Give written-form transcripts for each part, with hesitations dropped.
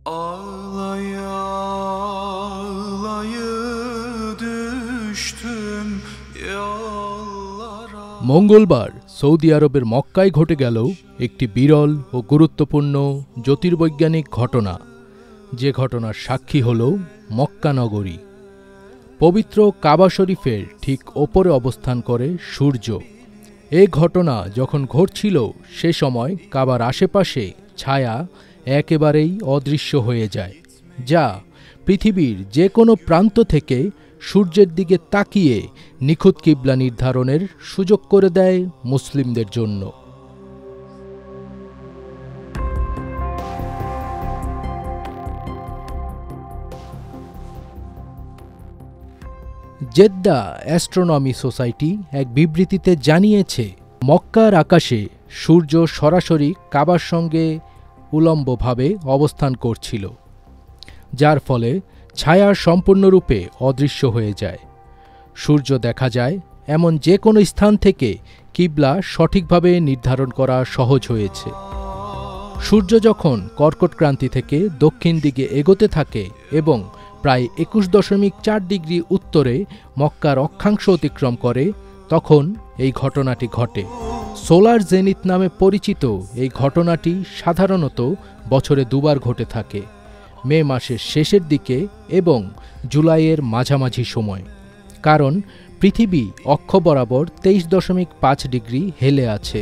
Ağlaya ağlaya düştüm yollara। মঙ্গলবার Saudi আরবের মক্কায় ঘটে গেল একটি বিরল ও গুরুত্বপূর্ণ জ্যোতির্বৈজ্ঞানিক ঘটনা, যে ঘটনার সাক্ষী হল মক্কা নগরী। পবিত্র কাবা শরীফের ঠিক ওপরে অবস্থান করে সূর্য। এই ঘটনা যখন ঘটছিল সে সময় কাবার আশেপাশে ছায়া একেবারেই অদৃশ্য হয়ে যায়, যা পৃথিবীর যে কোনো প্রান্ত থেকে সূর্যের দিকে তাকিয়ে নিখুঁত কিবলা নির্ধারণের সুযোগ করে দেয় মুসলিমদের জন্য। জেদ্দা অ্যাস্ট্রোনমি সোসাইটি এক বিবৃতিতে জানিয়েছে, মক্কার আকাশে সূর্য সরাসরি কাবার সঙ্গে উলম্বভাবে অবস্থান করছিল, যার ফলে ছায়া সম্পূর্ণরূপে অদৃশ্য হয়ে যায়। সূর্য দেখা যায় এমন যে কোনো স্থান থেকে কিবলা সঠিকভাবে নির্ধারণ করা সহজ হয়েছে। সূর্য যখন কর্কটক্রান্তি থেকে দক্ষিণ দিকে এগোতে থাকে এবং প্রায় 21.4 ডিগ্রি উত্তরে মক্কার অক্ষাংশ অতিক্রম করে, তখন এই ঘটনাটি ঘটে। সোলার জেনিথ নামে পরিচিত এই ঘটনাটি সাধারণত বছরে দুবার ঘটে থাকে, মে মাসের শেষের দিকে এবং জুলাইয়ের মাঝামাঝি সময়, কারণ পৃথিবী অক্ষ বরাবর 23.5 ডিগ্রি হেলে আছে।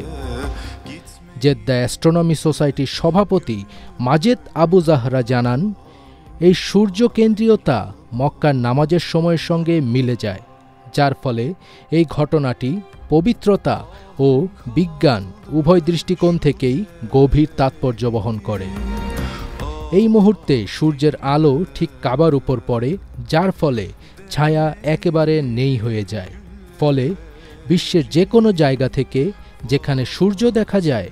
জেদ্দা অ্যাস্ট্রোনমি সোসাইটির সভাপতি মাজেদ আবু জাহরা জানান, এই সূর্য কেন্দ্রীয়তা মক্কার নামাজের সময়ের সঙ্গে মিলে যায়, যার ফলে এই ঘটনাটি পবিত্রতা ও বিজ্ঞান উভয় দৃষ্টিকোণ থেকেই গভীর তাৎপর্য বহন করে। এই মুহূর্তে সূর্যের আলো ঠিক কাবার উপর পড়ে, যার ফলে ছায়া একেবারে নেই হয়ে যায়। ফলে বিশ্বের যে কোনো জায়গা থেকে যেখানে সূর্য দেখা যায়,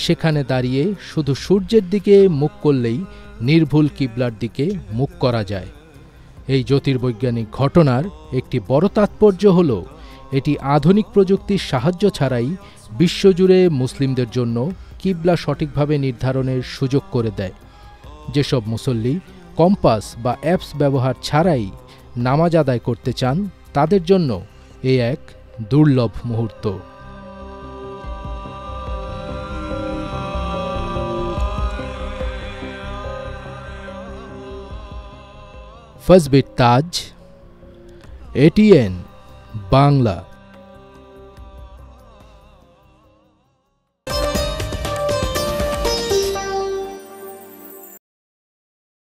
সেখানে দাঁড়িয়ে শুধু সূর্যের দিকে মুখ করলেই নির্ভুল কিবলার দিকে মুখ করা যায়। এই জ্যোতির্বৈজ্ঞানিক ঘটনার একটি বড় তাৎপর্য হল, এটি আধুনিক প্রযুক্তির সাহায্য ছাড়াই বিশ্বজুড়ে মুসলিমদের জন্য কিবলা সঠিকভাবে নির্ধারণের সুযোগ করে দেয়। যেসব মুসল্লি কম্পাস বা অ্যাপস ব্যবহার ছাড়াই নামাজ আদায় করতে চান, তাদের জন্য এ এক দুর্লভ মুহূর্ত। ফজবির তাজ, এটিএন বাংলা।